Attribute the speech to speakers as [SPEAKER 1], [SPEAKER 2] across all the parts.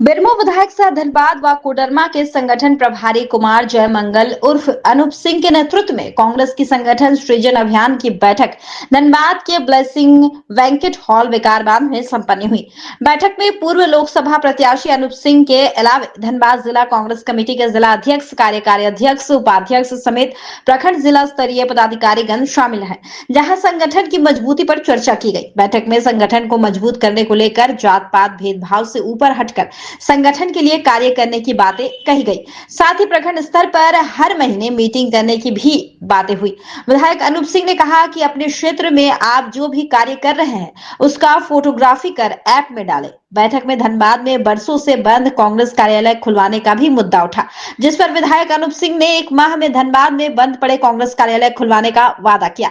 [SPEAKER 1] बेरमो विधायक सह धनबाद व कोडरमा के संगठन प्रभारी कुमार जयमंगल उर्फ अनूप सिंह के नेतृत्व में कांग्रेस की संगठन सृजन अभियान की बैठक धनबाद के ब्लेसिंग वेंकट हॉल विकारबाग में संपन्न हुई। बैठक में पूर्व लोकसभा प्रत्याशी अनूप सिंह के अलावा धनबाद जिला कांग्रेस कमेटी के जिला अध्यक्ष, कार्यकारी अध्यक्ष, उपाध्यक्ष समेत प्रखंड जिला स्तरीय पदाधिकारीगण शामिल हैं, जहां संगठन की मजबूती पर चर्चा की गई। बैठक में संगठन को मजबूत करने को लेकर जात पात भेदभाव से ऊपर हटकर संगठन के लिए कार्य करने की बातें कही गई। साथ ही प्रखंड स्तर पर हर महीने मीटिंग करने की भी बातें हुई। विधायक अनूप सिंह ने कहा कि अपने क्षेत्र में आप जो भी कार्य कर रहे हैं उसका फोटोग्राफी कर ऐप में डालें। बैठक में धनबाद में बरसों से बंद कांग्रेस कार्यालय खुलवाने का भी मुद्दा उठा, जिस पर विधायक अनूप सिंह ने 1 माह में धनबाद में बंद पड़े कांग्रेस कार्यालय खुलवाने का वादा किया।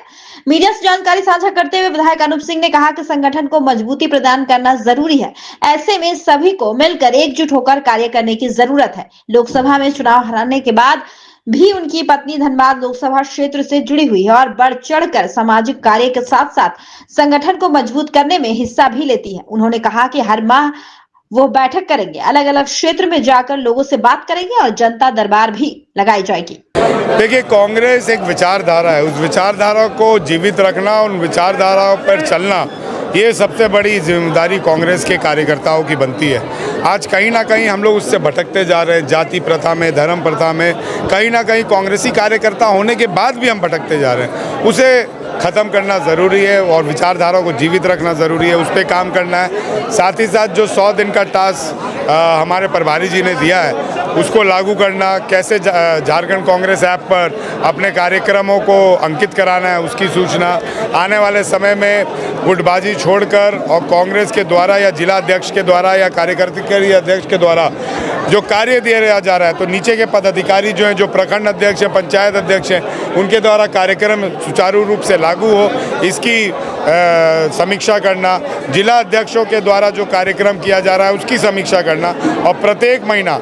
[SPEAKER 1] मीडिया से जानकारी साझा करते हुए विधायक अनूप सिंह ने कहा कि संगठन को मजबूती प्रदान करना जरूरी है। ऐसे में सभी को मिलकर एकजुट होकर कार्य करने की जरूरत है। लोकसभा में चुनाव हारने के बाद भी उनकी पत्नी धनबाद लोकसभा क्षेत्र से जुड़ी हुई है और बढ़ चढ़कर सामाजिक कार्य के साथ साथ संगठन को मजबूत करने में हिस्सा भी लेती है। उन्होंने कहा कि हर माह वो बैठक करेंगे, अलग अलग क्षेत्र में जाकर लोगों से बात करेंगे और जनता दरबार भी लगाई जाएगी।
[SPEAKER 2] देखिए, कांग्रेस एक विचारधारा है, उस विचारधारा को जीवित रखना, उन विचारधाराओं पर चलना, ये सबसे बड़ी जिम्मेदारी कांग्रेस के कार्यकर्ताओं की बनती है। आज कहीं ना कहीं हम लोग उससे भटकते जा रहे हैं, जाति प्रथा में, धर्म प्रथा में, कहीं ना कहीं कांग्रेसी कार्यकर्ता होने के बाद भी हम भटकते जा रहे हैं। उसे ख़त्म करना ज़रूरी है और विचारधारा को जीवित रखना ज़रूरी है, उस पर काम करना है। साथ ही साथ जो 100 दिन का टास्क हमारे प्रभारी जी ने दिया है उसको लागू करना, कैसे झारखंड कांग्रेस ऐप पर अपने कार्यक्रमों को अंकित कराना है, उसकी सूचना आने वाले समय में गुटबाजी छोड़कर और कांग्रेस के द्वारा या जिला अध्यक्ष के द्वारा या कार्यकारिणी अध्यक्ष के द्वारा जो कार्य दिया जा रहा है, तो नीचे के पदाधिकारी जो हैं, जो प्रखंड अध्यक्ष हैं, पंचायत अध्यक्ष हैं, उनके द्वारा कार्यक्रम सुचारू रूप से लागू हो, इसकी समीक्षा करना, जिला अध्यक्षों के द्वारा जो कार्यक्रम किया जा रहा है उसकी समीक्षा करना और प्रत्येक महीना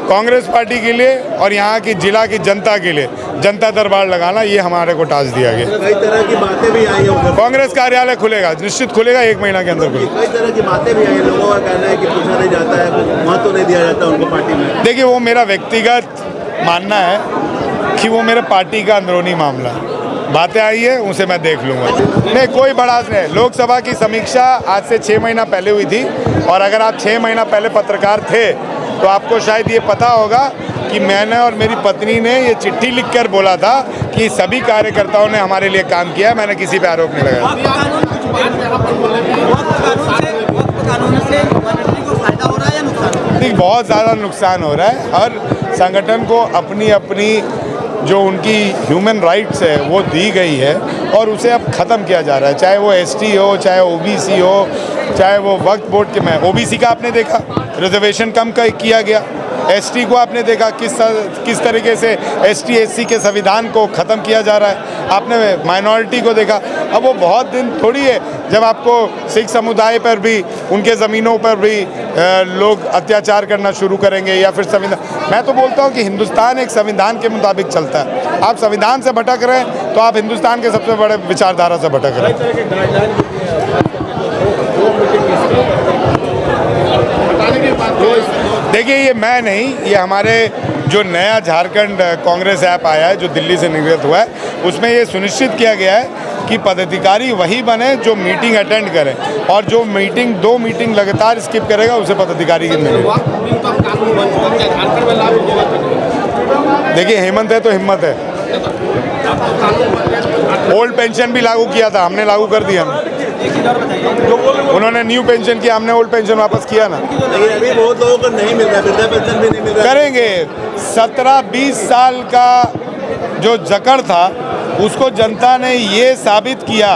[SPEAKER 2] कांग्रेस पार्टी के लिए और यहाँ की जिला की जनता के लिए जनता दरबार लगाना, ये हमारे को टास्क दिया गया।
[SPEAKER 3] कई तरह की बातें भी आई हैं।
[SPEAKER 2] कांग्रेस कार्यालय खुलेगा, निश्चित खुलेगा, 1 महीना के अंदर खुलेगा।
[SPEAKER 3] कई तरह की बातें भी आई हैं, लोगों का कहना है कि पूछा नहीं जाता है, महत्व नहीं दिया जाता उनको पार्टी में।
[SPEAKER 2] देखिए, वो मेरा व्यक्तिगत मानना है कि वो मेरे पार्टी का अंदरूनी मामला है। बातें आई है, उसे मैं देख लूँगा। नहीं, कोई बड़ा नहीं। लोकसभा की समीक्षा आज से 6 महीना पहले हुई थी और अगर आप 6 महीना पहले पत्रकार थे तो आपको शायद ये पता होगा कि मैंने और मेरी पत्नी ने ये चिट्ठी लिखकर बोला था कि सभी कार्यकर्ताओं ने हमारे लिए काम किया है, मैंने किसी पे आरोप नहीं लगाया। बहुत ज़्यादा नुकसान हो रहा है। हर संगठन को अपनी अपनी जो उनकी ह्यूमन राइट्स है वो दी गई है और उसे अब ख़त्म किया जा रहा है, चाहे वो एसटी हो, चाहे ओबीसी हो, चाहे वो वक्फ बोर्ड के। मैं ओबीसी का आपने देखा रिजर्वेशन कम किया गया, एसटी को आपने देखा किस तरीके से एसटी एससी के संविधान को ख़त्म किया जा रहा है, आपने माइनॉरिटी को देखा। अब वो बहुत दिन थोड़ी है जब आपको सिख समुदाय पर भी, उनके ज़मीनों पर भी लोग अत्याचार करना शुरू करेंगे या फिर संविधान। मैं तो बोलता हूँ कि हिंदुस्तान एक संविधान के मुताबिक चलता है। आप संविधान से भटक रहे हैं तो आप हिंदुस्तान के सबसे बड़े विचारधारा से भटक रहे हैं। देखिए, ये मैं नहीं, ये हमारे जो नया झारखंड कांग्रेस ऐप आया है जो दिल्ली से निर्गत हुआ है, उसमें ये सुनिश्चित किया गया है कि पदाधिकारी वही बने जो मीटिंग अटेंड करें और जो मीटिंग 2 मीटिंग लगातार स्किप करेगा उसे पदाधिकारी की मिलेगी। देखिए, हेमंत है तो हिम्मत है। ओल्ड पेंशन भी लागू किया था, हमने लागू कर दिया। उन्होंने न्यू पेंशन किया, हमने ओल्ड पेंशन वापस किया ना।
[SPEAKER 3] लेकिन अभी बहुत लोगों को नहीं मिल रहा, वृद्धा पेंशन भी नहीं मिल रहा।
[SPEAKER 2] करेंगे। 17-20 साल का जो जकड़ था उसको जनता ने ये साबित किया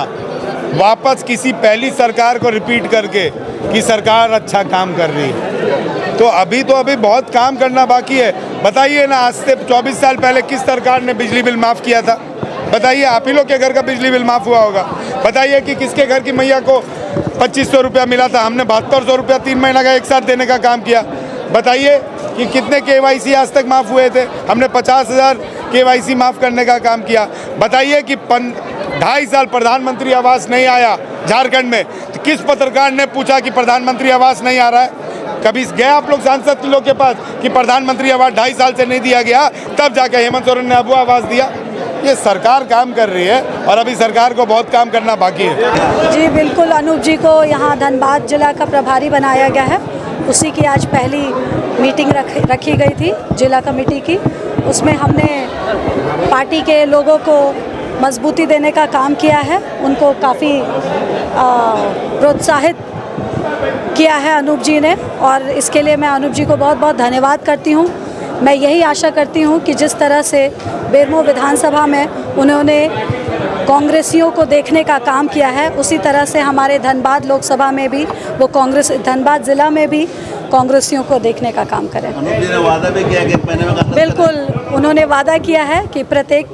[SPEAKER 2] वापस किसी पहली सरकार को रिपीट करके कि सरकार अच्छा काम कर रही है। तो अभी बहुत काम करना बाकी है। बताइए ना, आज से 24 साल पहले किस सरकार ने बिजली बिल माफ़ किया था? बताइए, आप ही लोग के घर का बिजली बिल माफ़ हुआ होगा। बताइए कि किसके घर की मैया को 2500 रुपया मिला था, हमने 7200 रुपया 3 महीना का एक साथ देने का काम किया। बताइए कि कितने KYC आज तक माफ़ हुए थे, हमने 50,000 KYC माफ़ करने का काम किया। बताइए कि 2.5 साल प्रधानमंत्री आवास नहीं आया झारखंड में, तो किस पत्रकार ने पूछा कि प्रधानमंत्री आवास नहीं आ रहा है? कभी गए आप लोग सांसद लोग के पास कि प्रधानमंत्री अवार्ड 2.5 साल से नहीं दिया गया, तब जाके हेमंत सोरेन ने अब आवाज़ दिया। ये सरकार काम कर रही है और अभी सरकार को बहुत काम करना बाकी है।
[SPEAKER 4] जी बिल्कुल, अनूप जी को यहाँ धनबाद जिला का प्रभारी बनाया गया है। उसी की आज पहली मीटिंग रखी गई थी जिला कमेटी की। उसमें हमने पार्टी के लोगों को मजबूती देने का काम किया है, उनको काफ़ी प्रोत्साहित किया है अनूप जी ने, और इसके लिए मैं अनूप जी को बहुत बहुत धन्यवाद करती हूँ। मैं यही आशा करती हूँ कि जिस तरह से बेरमो विधानसभा में उन्होंने कांग्रेसियों को देखने का काम किया है, उसी तरह से हमारे धनबाद लोकसभा में भी वो धनबाद ज़िला में भी कांग्रेसियों को देखने का काम करें।
[SPEAKER 3] अनूप जी ने वादा भी किया कि महीने में
[SPEAKER 4] बिल्कुल, उन्होंने वादा किया है कि प्रत्येक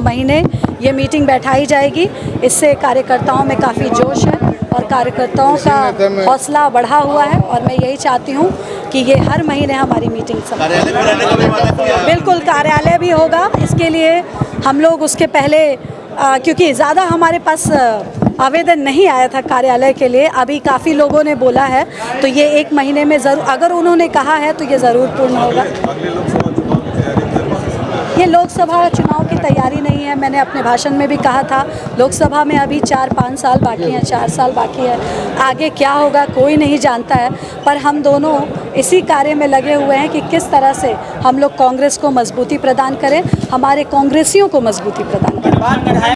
[SPEAKER 4] महीने ये मीटिंग बैठाई जाएगी। इससे कार्यकर्ताओं में काफ़ी जोश है और कार्यकर्ताओं का हौसला बढ़ा हुआ है, और मैं यही चाहती हूँ कि ये हर महीने हमारी मीटिंग बिल्कुल कार्यालय भी होगा। इसके लिए हम लोग उसके पहले क्योंकि ज़्यादा हमारे पास आवेदन नहीं आया था कार्यालय के लिए, अभी काफ़ी लोगों ने बोला है, तो ये 1 महीने में ज़रूर, अगर उन्होंने कहा है तो ये ज़रूर पूर्ण होगा। ये लोकसभा चुनाव की तैयारी नहीं है, मैंने अपने भाषण में भी कहा था। लोकसभा में अभी 4-5 साल बाकी हैं, 4 साल बाकी है। आगे क्या होगा कोई नहीं जानता है, पर हम दोनों इसी कार्य में लगे हुए हैं कि किस तरह से हम लोग कांग्रेस को मजबूती प्रदान करें, हमारे कांग्रेसियों को मजबूती प्रदान करें।